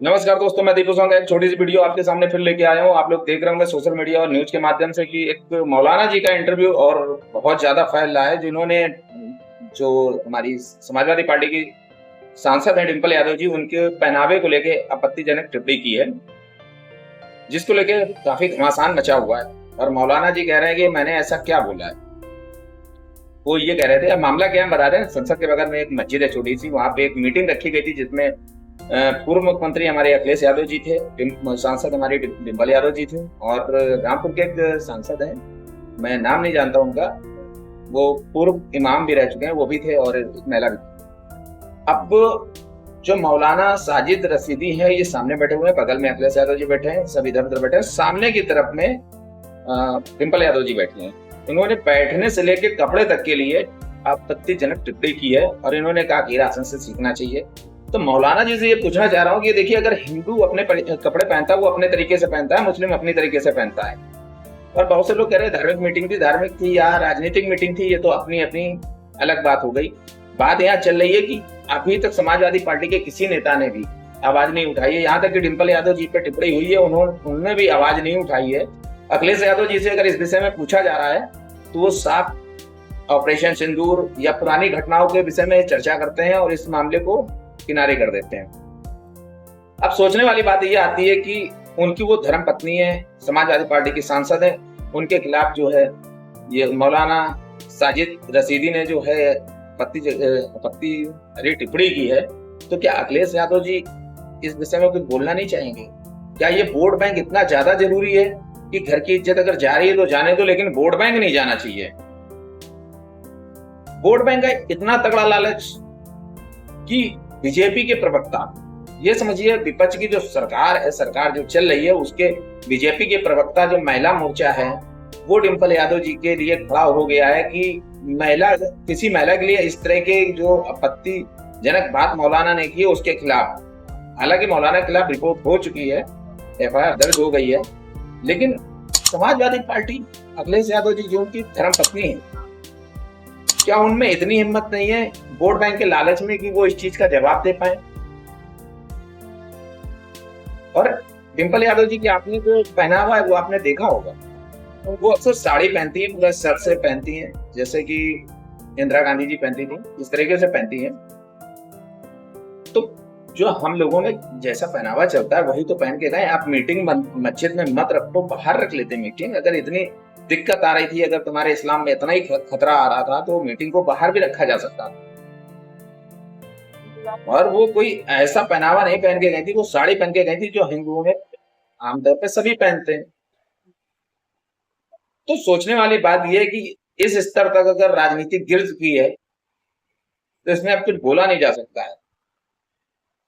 नमस्कार दोस्तों, मैं दीपू सोंग एक छोटी सी वीडियो आपके सामने फिर लेके आया हूँ। आप लोग देख रहे होंगे सोशल मीडिया और न्यूज के माध्यम से कि एक मौलाना जी का इंटरव्यू और बहुत ज्यादा फैल रहा है, जिन्होंने जो हमारी समाजवादी पार्टी की सांसद है डिंपल यादव जी, उनके पहनावे को लेके आपत्तिजनक टिप्पणी की है, जिसको लेके काफी घमासान मचा हुआ है। और मौलाना जी कह रहे हैं कि मैंने ऐसा क्या बोला है। वो ये कह रहे थे, अब मामला क्या है बता रहे हैं। संसद के बगल में एक मस्जिद है छोटी सी, वहां पे एक मीटिंग रखी गई थी जिसमें पूर्व मुख्यमंत्री हमारे अखिलेश यादव जी थे, सांसद हमारे डिम्पल यादव जी थे, और रामपुर के एक सांसद हैं, मैं नाम नहीं जानता उनका, वो पूर्व इमाम भी रह चुके हैं, वो भी थे, और एक महिला भी थी। अब जो मौलाना साजिद रशीदी है, ये सामने बैठे हुए हैं, बगल में अखिलेश यादव जी बैठे हैं, सब इधर उधर बैठे हैं, सामने की तरफ में डिम्पल यादव जी बैठे हैं। इन्होंने बैठने से लेकर कपड़े तक के लिए आपत्तिजनक टिप्पणी की है, और इन्होंने कहा कि राशन से सीखना चाहिए। तो मौलाना जी से ये पूछना चाह रहा हूँ कि देखिए, अगर हिंदू अपने कपड़े पहनता है वो अपने तरीके से पहनता है, मुस्लिम अपनी तरीके से पहनता है। और बहुत से लोग कह रहे हैं धार्मिक मीटिंग थी, धार्मिक थी या राजनीतिक मीटिंग थी, ये तो अपनी अपनी अलग बात हो गई। बात यहाँ चल रही है कि अभी तक समाजवादी पार्टी के किसी नेता ने भी आवाज नहीं उठाई है। यहाँ तक कि डिम्पल यादव जी पर टिप्पणी हुई है, उन्होंने भी आवाज नहीं उठाई है। अखिलेश यादव जी से अगर इस विषय में पूछा जा रहा है तो वो साफ ऑपरेशन सिंदूर या पुरानी घटनाओं के विषय में चर्चा करते हैं और इस मामले को किनारे कर देते हैं। अब सोचने वाली बात यह आती है कि उनकी वो धर्म पत्नी है, समाजवादी पार्टी की सांसद है, उनके खिलाफ जो है ये मौलाना साजिद रशीदी ने जो है आपत्ति टिप्पणी की है, तो क्या अखिलेश यादव जी इस विषय में कुछ बोलना नहीं चाहेंगे? क्या ये वोट बैंक इतना ज्यादा जरूरी है कि घर की इज्जत अगर जा रही है तो जाने दो, लेकिन वोट बैंक नहीं जाना चाहिए? वोट बैंक का इतना तगड़ा लालच कि बीजेपी के प्रवक्ता, ये समझिए विपक्ष की जो सरकार है, सरकार जो चल रही है, उसके बीजेपी के प्रवक्ता जो महिला मोर्चा है, वो डिम्पल यादव जी के लिए खड़ा हो गया है कि किसी महिला के लिए इस तरह के जो आपत्तिजनक बात मौलाना ने की है उसके खिलाफ, हालांकि मौलाना के खिलाफ रिपोर्ट हो चुकी है, एफआईआर दर्ज हो गई है, लेकिन समाजवादी पार्टी अखिलेश यादव जी जो उनकी धर्म पत्नी है, क्या उनमें इतनी हिम्मत नहीं है वोट बैंक के लालच में कि वो इस चीज का जवाब दे पाए? और डिम्पल यादव जी की आपने जो पहना हुआ है वो आपने देखा होगा, तो वो अक्सर साड़ी पहनती है, पूरा सर से पहनती है, जैसे कि इंदिरा गांधी जी पहनती थी, इस तरीके से पहनती है। तो जो हम लोगों ने जैसा पहनावा चलता है वही तो पहन के गए। आप मीटिंग मस्जिद में मत रखो, बाहर रख लेते मीटिंग। अगर इतनी दिक्कत आ रही थी, अगर तुम्हारे इस्लाम में इतना ही खतरा आ रहा था, तो मीटिंग को बाहर भी रखा जा सकता था। और वो कोई ऐसा पहनावा नहीं पहन के गई थी, वो साड़ी पहन के गई थी जो हिंदुओं में आमतौर पे सभी पहनते हैं। तो सोचने वाली बात यह है कि इस स्तर तक अगर राजनीति गिर चुकी है तो इसमें अब कुछ बोला नहीं जा सकता है।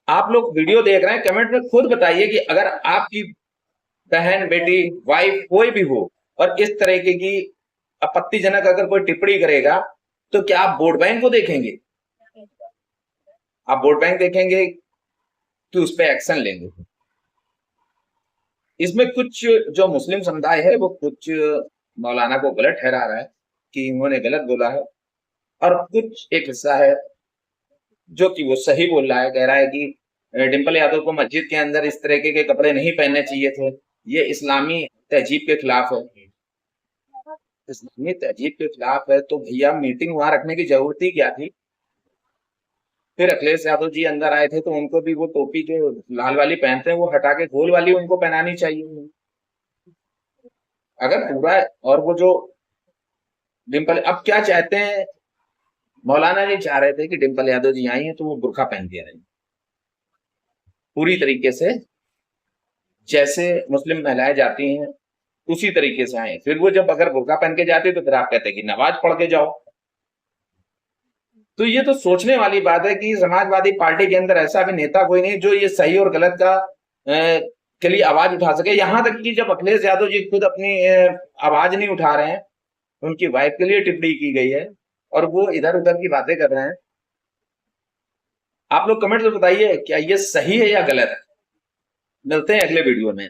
आप लोग वीडियो देख रहे हैं, कमेंट में खुद बताइए कि अगर आपकी बहन, बेटी, वाइफ कोई भी हो और इस तरीके की आपत्तिजनक अगर कोई टिप्पणी करेगा, तो क्या आप वोट बैंक को देखेंगे? आप वोट बैंक देखेंगे कि उस पर एक्शन लेंगे? इसमें कुछ जो मुस्लिम समुदाय है वो कुछ मौलाना को गलत ठहरा रहा है कि उन्होंने गलत बोला है, और कुछ एक हिस्सा है जो कि वो सही बोल रहा है, कह रहा है कि डिम्पल यादव को मस्जिद के अंदर इस तरीके के कपड़े नहीं पहनने चाहिए थे, ये इस्लामी तहजीब के खिलाफ है। इस्लामी तहजीब के खिलाफ है तो भैया मीटिंग वहां रखने की जरूरत ही क्या थी? फिर अखिलेश यादव जी अंदर आए थे तो उनको भी वो टोपी जो लाल वाली पहनते हैं वो हटा के गोल वाली उनको पहनानी चाहिए। अगर पूरा, और वो जो डिम्पल अब क्या चाहते हैं, मौलाना जी चाह रहे थे कि डिम्पल यादव जी आई हैं तो वो बुर्का पहन के आए पूरी तरीके से, जैसे मुस्लिम महिलाएं जाती हैं उसी तरीके से आए। फिर वो जब अगर बुर्का पहन के जाते तो फिर आप कहते कि नमाज पढ़ के जाओ। तो ये तो सोचने वाली बात है कि समाजवादी पार्टी के अंदर ऐसा भी नेता कोई नहीं जो ये सही और गलत का के लिए आवाज उठा सके। यहां तक कि जब अखिलेश यादव जी खुद अपनी आवाज नहीं उठा रहे हैं, उनकी वाइफ के लिए टिप्पणी की गई है और वो इधर उधर की बातें कर रहे हैं। आप लोग कमेंट में बताइए क्या ये सही है या गलत है। मिलते हैं अगले वीडियो में।